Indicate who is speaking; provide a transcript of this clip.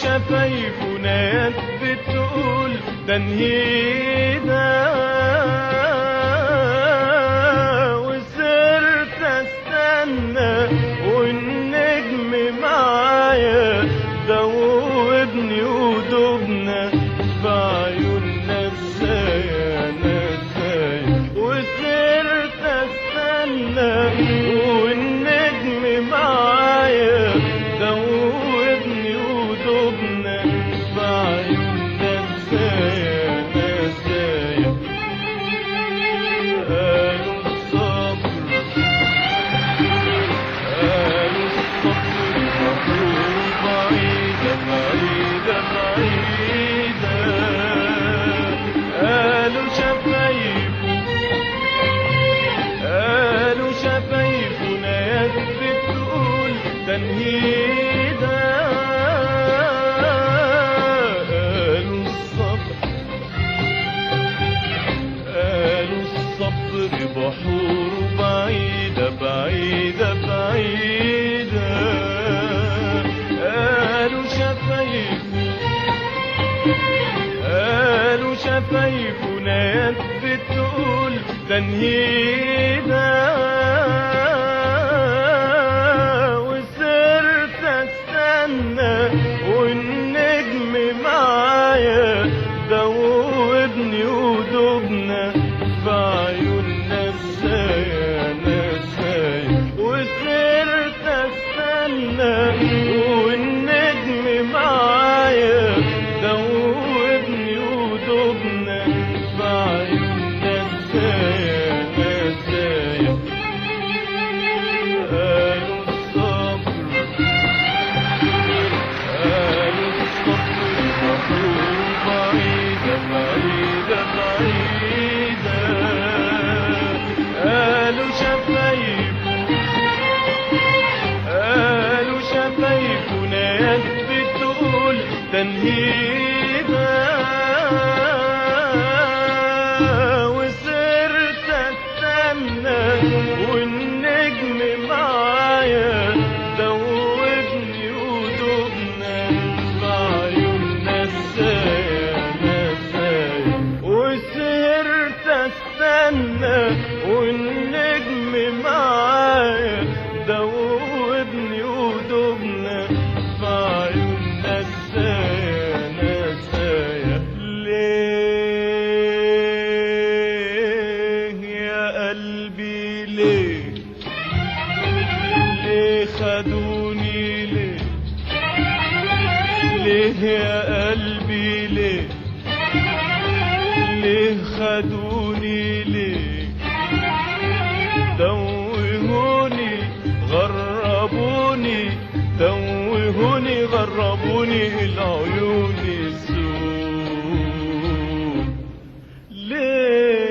Speaker 1: شفايفنا يد بتقول ده نهينا، وصرت استنى والنجم معايا دوبني ودوبنا بعيوننا ازاي انا ازاي، وصرت استنى والنجم معايا دوبني ودوبنا بعيوننا ازاي انا ازاي. قالوا الصبر مطلوب بعيدة بعيدة بعيدة. قالوا شفايفنا يد بتقول تنهيدة. قالوا الصبر بحور بعيدة بعيدة بعيدة. قالوا شفايفنا يد بتقول تنهيدة، وصرت استنى والنجم معايا دوبني ودوبنا بعيوننا ازاي انا ازاي، وصرت استنى والنجم معايا دوبني ودوبنا بعيوننا ازاي انا ازاي. قالوا الصبر مطلوب بعيدة بعيدة بعيدة. قالوا شفايفنا يد بتقول تنهيدة، وصرت استنى والنجم معايا دوبني ودوبنا بعيوننا ازاي انا ازاي، وصرت استنى والنجم معايا دوبني ودوبنا بعيوننا ازاي انا ازاي. ليه يا قلبي ليه خدوني ليه يا قلبي ليه خدوني ليه، توهوني غربوني توهوني غربوني العيون السود. ليه